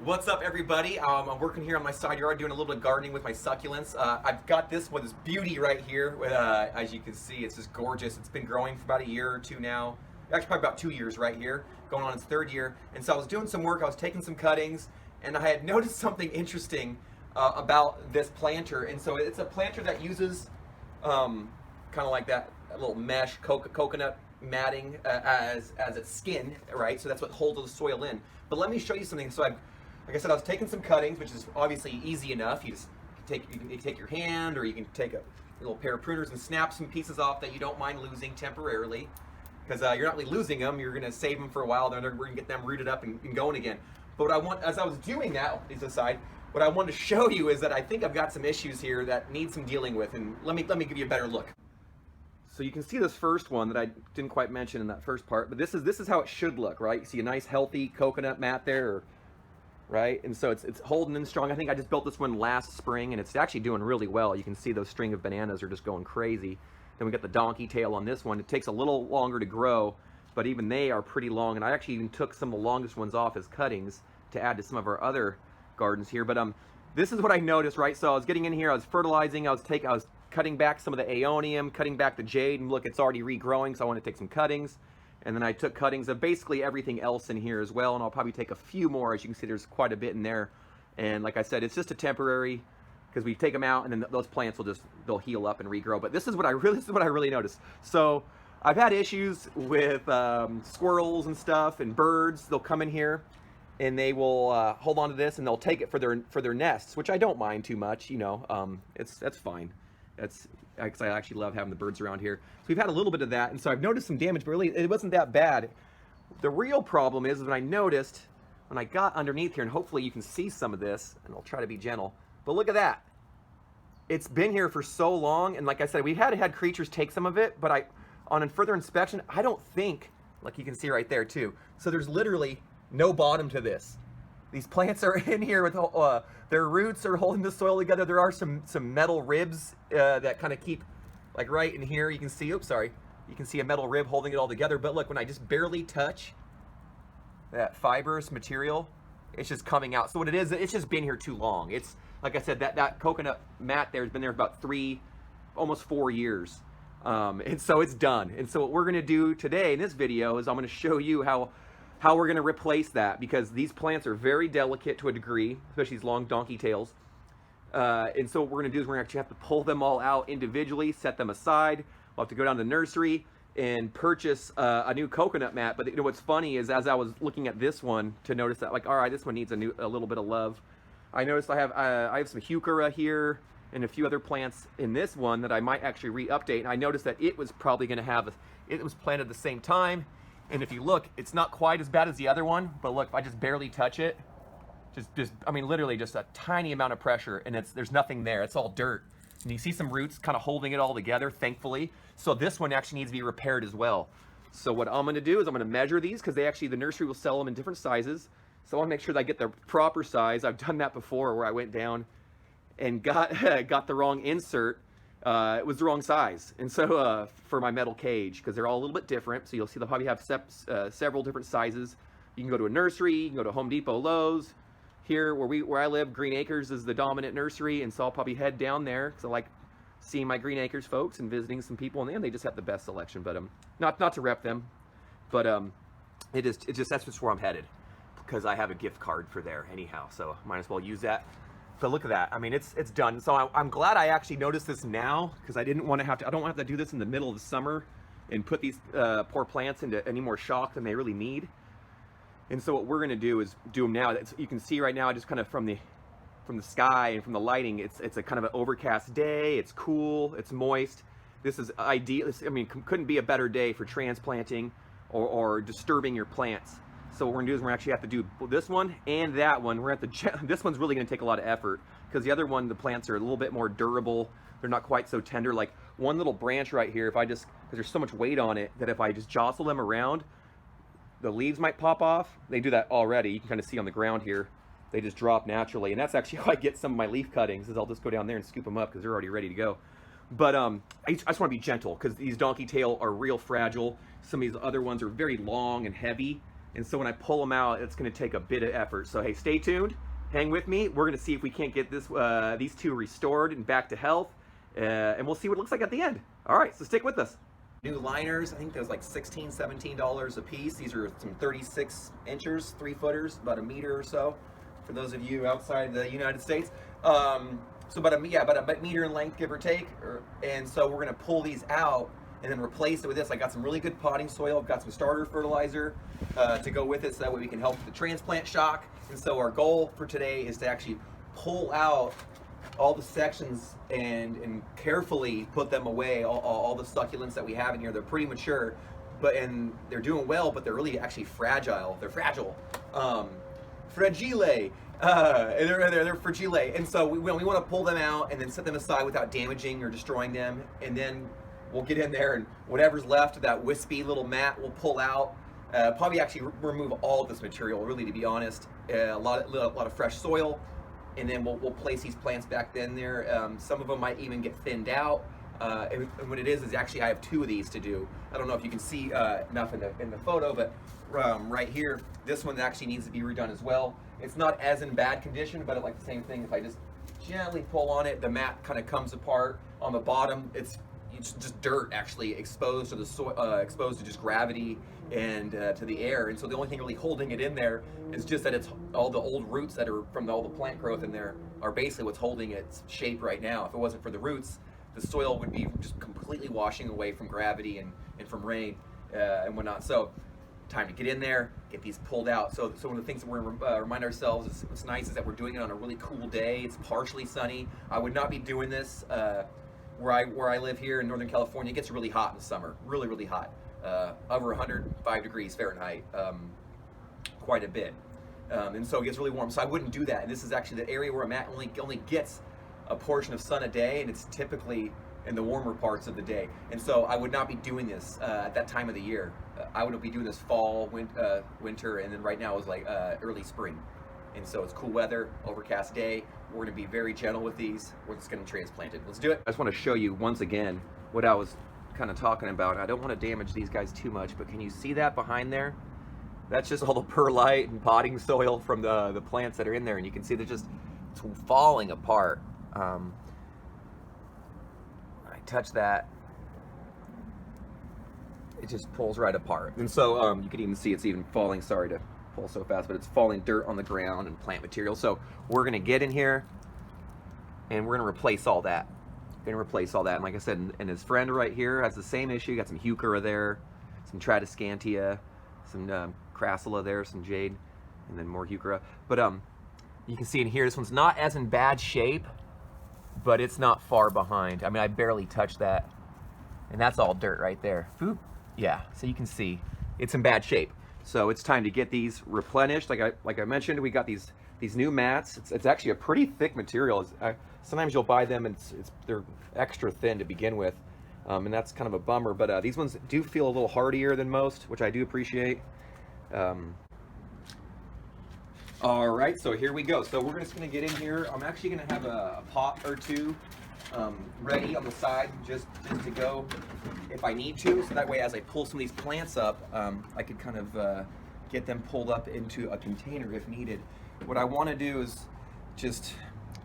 What's up, everybody? I'm working here on my side yard doing a little bit of gardening with my succulents. I've got this beauty right here. As you can see, it's just gorgeous. It's been growing for about a year or two now. Actually, probably about 2 years right here, going on its third year. And so I was doing some work, I was taking some cuttings, and I had noticed something interesting about this planter. And so it's a planter that uses kind of like that little mesh coconut matting as its skin, right? So that's what holds the soil in. But let me show you something. So like I said, I was taking some cuttings, which is obviously easy enough. You can take your hand, or you can take a little pair of pruners and snap some pieces off that you don't mind losing temporarily, because you're not really losing them. You're going to save them for a while. Then we're going to get them rooted up and going again. But as I was doing that, these aside, what I wanted to show you is that I think I've got some issues here that need some dealing with, and let me give you a better look. So you can see this first one that I didn't quite mention in that first part, but this is how it should look, right? You see a nice healthy coconut mat there, right? And so it's holding in strong. I think I just built this one last spring, and it's actually doing really well. You can see those string of bananas are just going crazy. Then we got the donkey tail on this one. It takes a little longer to grow, but even they are pretty long. And I actually even took some of the longest ones off as cuttings to add to some of our other gardens here. But this is what I noticed, right? So I was getting in here, I was fertilizing, I was cutting back some of the aeonium, cutting back the jade, and look, it's already regrowing, so I want to take some cuttings. And then I took cuttings of basically everything else in here as well, and I'll probably take a few more. As you can see, there's quite a bit in there. And like I said, it's just a temporary, because we take them out and then those plants they'll heal up and regrow. But this is what I really noticed. So I've had issues with squirrels and stuff and birds. They'll come in here and they will hold on to this, and they'll take it for their nests, which I don't mind too much. You know, that's fine. That's because I actually love having the birds around here. So we've had a little bit of that, and so I've noticed some damage, but really it wasn't that bad. The real problem is when I noticed, when I got underneath here, and hopefully you can see some of this, and I'll try to be gentle, but look at that. It's been here for so long, and like I said, we had creatures take some of it, but on a further inspection, I don't think, like you can see right there too, so there's literally no bottom to this. These plants are in here with their roots are holding the soil together. There are some metal ribs that kind of keep, like right in here, you can see, oops, sorry. You can see a metal rib holding it all together. But look, when I just barely touch that fibrous material, it's just coming out. So what it is, it's just been here too long. It's, like I said, that coconut mat there has been there about almost 4 years. And so it's done. And so what we're gonna do today in this video is I'm gonna show you how we're going to replace that, because these plants are very delicate to a degree, especially these long donkey tails. And so what we're going to do is we're going to actually have to pull them all out individually, set them aside. We'll have to go down to the nursery and purchase a new coconut mat. But you know what's funny is, as I was looking at this one to notice that, like, all right, this one needs a little bit of love. I noticed I have some heuchera here and a few other plants in this one that I might actually re-update. And I noticed that it was probably going to it was planted at the same time. And if you look, it's not quite as bad as the other one, but look, if I just barely touch it, I mean, literally just a tiny amount of pressure, and there's nothing there. It's all dirt. And you see some roots kind of holding it all together, thankfully. So this one actually needs to be repaired as well. So what I'm gonna do is I'm gonna measure these, because the nursery will sell them in different sizes. So I wanna make sure that I get the proper size. I've done that before, where I went down and got the wrong insert. It was the wrong size, and so for my metal cage, because they're all a little bit different, so you'll see they'll probably have several different sizes. You can go to a nursery, you can go to Home Depot, Lowe's. Here where I live, Green Acres is the dominant nursery, and so I'll probably head down there, because I like seeing my Green Acres folks and visiting some people, and they just have the best selection. But not to rep them, but it's just that's just where I'm headed, because I have a gift card for there anyhow, so might as well use that. But look at that. I mean, it's done. So I'm glad I actually noticed this now, because I don't want to have to do this in the middle of the summer and put these poor plants into any more shock than they really need. And so what we're going to do is do them now. You can see right now, just kind of from the sky and from the lighting, it's a kind of an overcast day. It's cool. It's moist. This is ideal. I mean, couldn't be a better day for transplanting or disturbing your plants. So what we're gonna do is we're gonna actually have to do this one and that one. This one's really gonna take a lot of effort, because the other one, the plants are a little bit more durable. They're not quite so tender. Like one little branch right here, because there's so much weight on it, that if I just jostle them around, the leaves might pop off. They do that already. You can kind of see on the ground here. They just drop naturally. And that's actually how I get some of my leaf cuttings, is I'll just go down there and scoop them up, because they're already ready to go. But I just wanna be gentle, because these donkey tail are real fragile. Some of these other ones are very long and heavy. And so when I pull them out, it's going to take a bit of effort. So hey, stay tuned, hang with me. We're going to see if we can't get this these two restored and back to health, and we'll see what it looks like at the end. All right, so stick with us. New liners, I think there's like $16, $17 a piece. These are some 36 inchers, 3-footers, about a meter or so, for those of you outside the United States. So about a meter in length, give or take. And so we're gonna pull these out and then replace it with this. I got some really good potting soil. I've got some starter fertilizer to go with it, so that way we can help with the transplant shock. And so our goal for today is to actually pull out all the sections and carefully put them away, all the succulents that we have in here. They're pretty mature, and they're doing well, but they're really actually fragile. They're fragile. Fragile. They're fragile. And so we want to pull them out and then set them aside without damaging or destroying them. And then we'll get in there, and whatever's left of that wispy little mat we'll pull out. Probably actually remove all of this material, really, to be honest. A lot of fresh soil. And then we'll place these plants back in there. Some of them might even get thinned out. And what it is actually I have 2 of these to do. I don't know if you can see enough in the photo, but right here, this one actually needs to be redone as well. It's not as in bad condition, but like the same thing, if I just gently pull on it, the mat kind of comes apart. On the bottom, it's just dirt actually exposed to the soil, exposed to just gravity and to the air. And so the only thing really holding it in there is just that it's all the old roots that are from all the plant growth in there are basically what's holding its shape right now. If it wasn't for the roots, the soil would be just completely washing away from gravity and from rain and whatnot. So time to get in there, get these pulled out. So one of the things that we're gonna remind ourselves is what's nice is that we're doing it on a really cool day. It's partially sunny. I would not be doing this where I live here in Northern California. It gets really hot in the summer, really, really hot. Over 105 degrees Fahrenheit, quite a bit. And so it gets really warm. So I wouldn't do that. And this is actually the area where I'm at only gets a portion of sun a day, and it's typically in the warmer parts of the day. And so I would not be doing this at that time of the year. I would be doing this fall, winter, and then right now is like early spring. And so it's cool weather, overcast day. We're gonna be very gentle with these. We're just gonna transplant it. Let's do it. I just wanna show you once again what I was kind of talking about. I don't wanna damage these guys too much, but can you see that behind there? That's just all the perlite and potting soil from the plants that are in there. And you can see they're just falling apart. I touch that, it just pulls right apart. And so you can even see it's even falling, sorry to pull so fast, but it's falling dirt on the ground and plant material. So we're gonna get in here and we're gonna replace all that. And like I said, and his friend right here has the same issue. Got some heuchera there, some tradescantia, some crassula there, some jade, and then more heuchera. But you can see in here, this one's not as in bad shape, but it's not far behind. I mean, I barely touched that, and that's all dirt right there. Boop. Yeah, so you can see it's in bad shape. So it's time to get these replenished. Like I mentioned, we got these new mats. It's actually a pretty thick material. Sometimes you'll buy them and they're extra thin to begin with, and that's kind of a bummer. But these ones do feel a little hardier than most, which I do appreciate. All right, so here we go. So we're just gonna get in here. I'm actually gonna have a pot or two ready on the side just to go if I need to. So that way, as I pull some of these plants up, I could kind of get them pulled up into a container if needed. What I want to do is just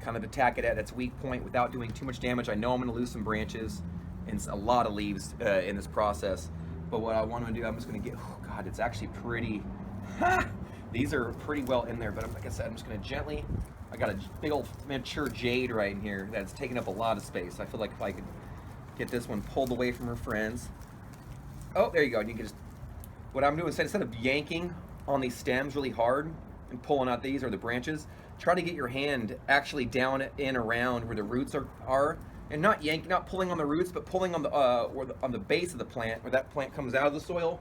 kind of attack it at its weak point without doing too much damage. I know I'm going to lose some branches and a lot of leaves in this process, but what I want to do, I'm just going to get, oh God, it's actually pretty, these are pretty well in there, but like I said, I'm just going to gently, I got a big old mature jade right in here that's taking up a lot of space. I feel like if I could get this one pulled away from her friends. Oh, there you go. And you can just, what I'm doing is instead of yanking on these stems really hard and pulling out these or the branches, try to get your hand actually down in around where the roots are, and not yanking, not pulling on the roots, but pulling on the on the base of the plant where that plant comes out of the soil.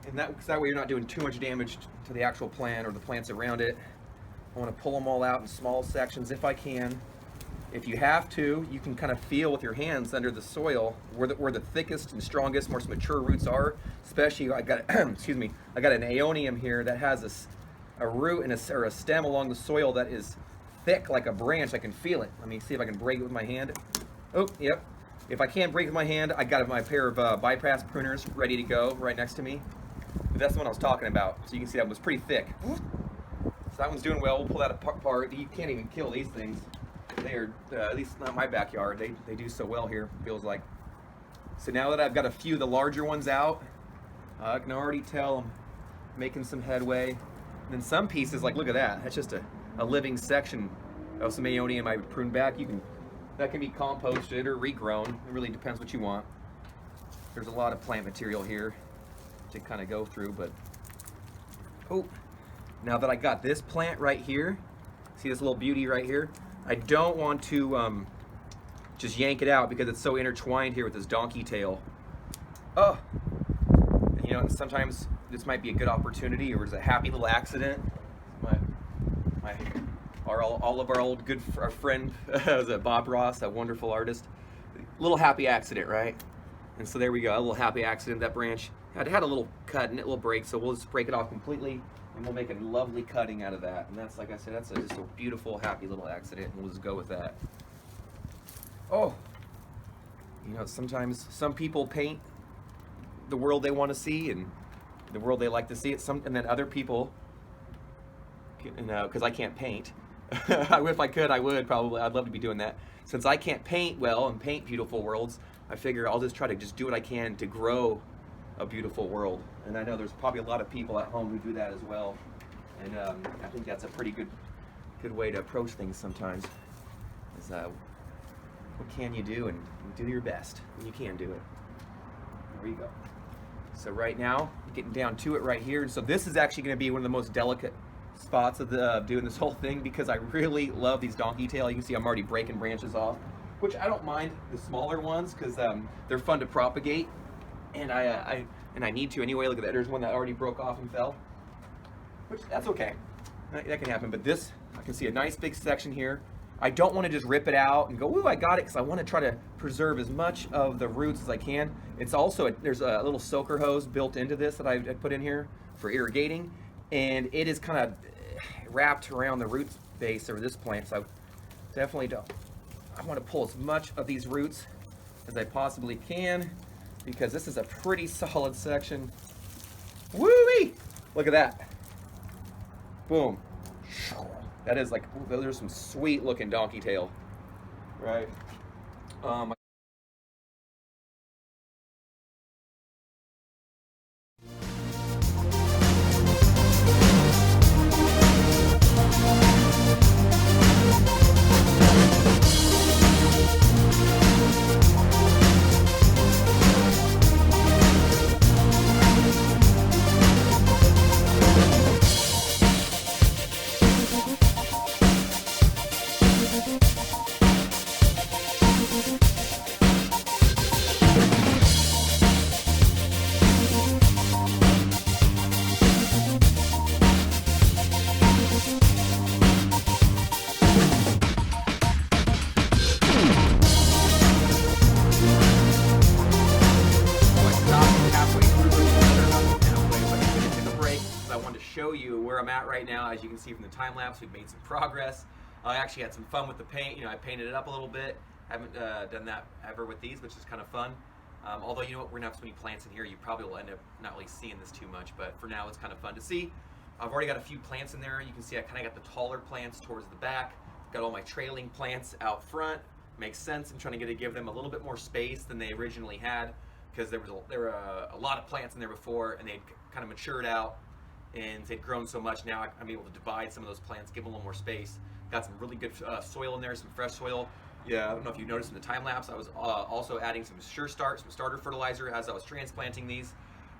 And that way you're not doing too much damage to the actual plant or the plants around it. I want to pull them all out in small sections if I can. If you have to, you can kind of feel with your hands under the soil where the thickest and strongest, most mature roots are. Especially, I got excuse me, I got an aeonium here that has a root and or a stem along the soil that is thick like a branch. I can feel it. Let me see if I can break it with my hand. Oh, yep. If I can't break it with my hand, I got my pair of bypass pruners ready to go right next to me. But that's the one I was talking about. So you can see that was pretty thick. So that one's doing well. We'll pull that apart. You can't even kill these things. They are, at least not my backyard, they do so well here, feels like. So now that I've got a few of the larger ones out, I can already tell I'm making some headway. And then some pieces, like look at that, that's just a living section of some aeonium I pruned back. That can be composted or regrown. It really depends what you want. There's a lot of plant material here to kind of go through, but oh, now that I got this plant right here, see this little beauty right here? I don't want to just yank it out because it's so intertwined here with this donkey tail. Oh, you know, sometimes this might be a good opportunity, or it's a happy little accident. All of our old good friend Bob Ross, that wonderful artist. Little happy accident, right? And so there we go, a little happy accident. That branch had a little cut and a little break, so we'll just break it off completely, and we'll make a lovely cutting out of that. And that's, like I said, that's just a beautiful, happy little accident, and we'll just go with that. Oh, you know, sometimes some people paint the world they want to see and the world they like to see it. And then other people, because I can't paint. If I could, I would probably. I'd love to be doing that. Since I can't paint well and paint beautiful worlds, I figure I'll just try to just do what I can to grow a beautiful world. And I know there's probably a lot of people at home who do that as well. And I think that's a pretty good way to approach things sometimes. Is what can you do, and do your best when you can do it. There you go. So right now, getting down to it right here. And so this is actually going to be one of the most delicate spots of doing this whole thing, because I really love these donkey tail. You can see I'm already breaking branches off, which I don't mind the smaller ones because they're fun to propagate, and I need to anyway. Look at that. There's one that already broke off and fell, which that's okay. That can happen. But this, I can see a nice big section here. I don't want to just rip it out and go, ooh, I got it, because I want to try to preserve as much of the roots as I can. It's also, there's a little soaker hose built into this that I put in here for irrigating, and it is kind of wrapped around the root base of this plant, so definitely I want to pull as much of these roots as I possibly can, because this is a pretty solid section. Woo-wee! Look at that. Boom. That is like, ooh, those are some sweet looking donkey tail, right? Show you where I'm at right now. As you can see from the time lapse, we've made some progress. I actually had some fun with the paint. You know, I painted it up a little bit. Haven't done that ever with these, which is kind of fun. Although, you know what, we're gonna have so many plants in here, you probably will end up not really seeing this too much, but for now it's kind of fun to see. I've already got a few plants in there. You can see I kind of got the taller plants towards the back. Got all my trailing plants out front. Makes sense. I'm trying to give them a little bit more space than they originally had, because there were a lot of plants in there before, and they'd kind of matured out, and they'd grown so much. Now I'm able to divide some of those plants, give them a little more space. Got some really good soil in there, some fresh soil. Yeah, I don't know if you noticed in the time lapse, I was also adding some Sure Start, some starter fertilizer as I was transplanting these.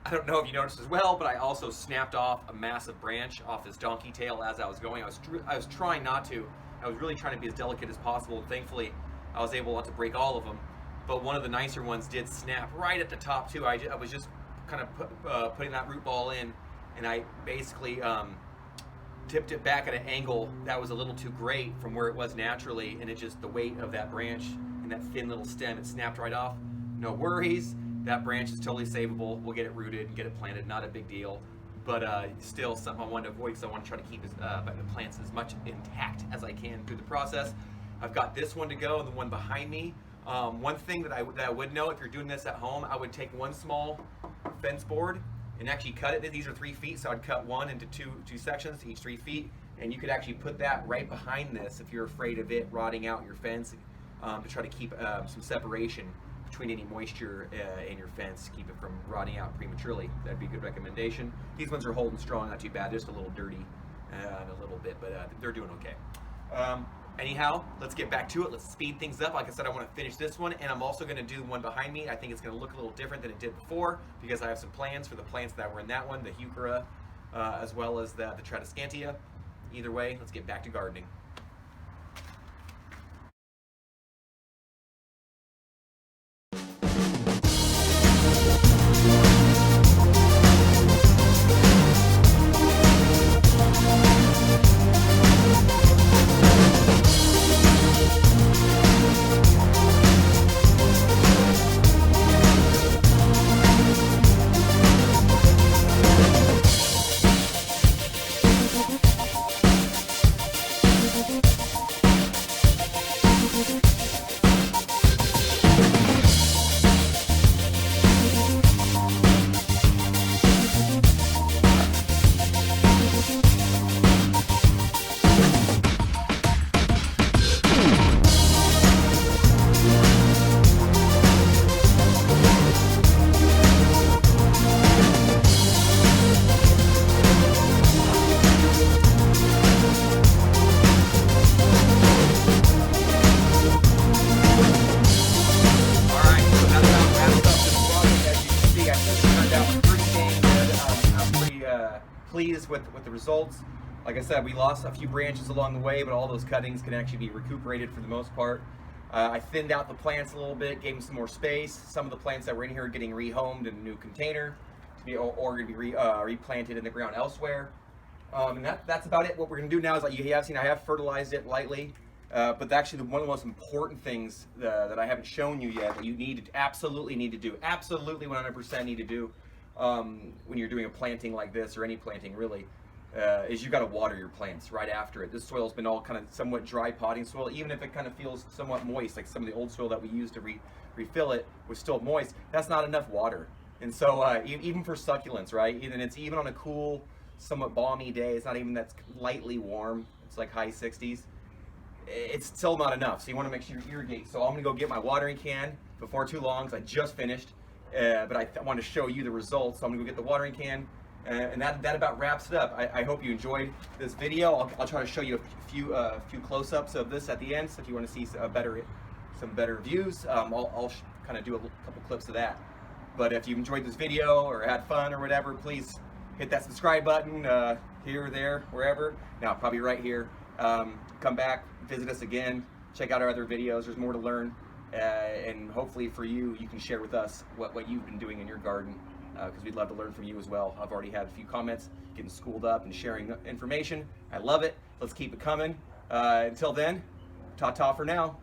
I don't know if you noticed as well, but I also snapped off a massive branch off this donkey tail as I was going. I was trying not to. I was really trying to be as delicate as possible, and thankfully I was able not to break all of them. But one of the nicer ones did snap right at the top too. I was just kind of putting that root ball in, and I basically tipped it back at an angle that was a little too great from where it was naturally, and it just, the weight of that branch and that thin little stem, it snapped right off. No worries, that branch is totally savable. We'll get it rooted and get it planted, not a big deal. But still something I wanted to avoid, because I want to try to keep the plants as much intact as I can through the process. I've got this one to go and the one behind me. One thing that I would know, if you're doing this at home, I would take one small fence board and actually cut it. These are 3 feet, so I'd cut one into two sections, each 3 feet, and you could actually put that right behind this if you're afraid of it rotting out your fence, to try to keep some separation between any moisture in your fence, keep it from rotting out prematurely. That'd be a good recommendation. These ones are holding strong, not too bad, just a little dirty a little bit, but they're doing okay. Anyhow, let's get back to it. Let's speed things up. Like I said, I want to finish this one, and I'm also going to do one behind me. I think it's going to look a little different than it did before, because I have some plans for the plants that were in that one, the heuchera, as well as the tradescantia. Either way, let's get back to gardening. Pleased with the results. Like I said, we lost a few branches along the way, but all those cuttings can actually be recuperated for the most part. I thinned out the plants a little bit, gave them some more space. Some of the plants that were in here are getting rehomed in a new container to be, or to be replanted in the ground elsewhere. And that's about it. What we're going to do now is, like you have seen, I have fertilized it lightly. But actually, one of the most important things that I haven't shown you yet, that you absolutely need to do, absolutely 100% need to do, when you're doing a planting like this, or any planting really, is you got to water your plants right after it. This soil's been all kind of somewhat dry potting soil, even if it kind of feels somewhat moist, like some of the old soil that we used to refill it was still moist. That's not enough water. And so even for succulents, right, even on a cool, somewhat balmy day, it's not even that lightly warm, it's like high 60s, it's still not enough. So you want to make sure you irrigate. So I'm going to go get my watering can before too long, because I just finished. But I want to show you the results, so I'm going to go get the watering can, and that about wraps it up. I hope you enjoyed this video. I'll try to show you a few close-ups of this at the end, so if you want to see some better views, I'll kind of do a couple clips of that. But if you enjoyed this video or had fun or whatever, please hit that subscribe button here, there, wherever. Now, probably right here. Come back, visit us again, check out our other videos. There's more to learn. And hopefully for you can share with us what you've been doing in your garden, because we'd love to learn from you as well. I've already had a few comments, getting schooled up and sharing information. I love it. Let's keep it coming. Until then, ta-ta for now.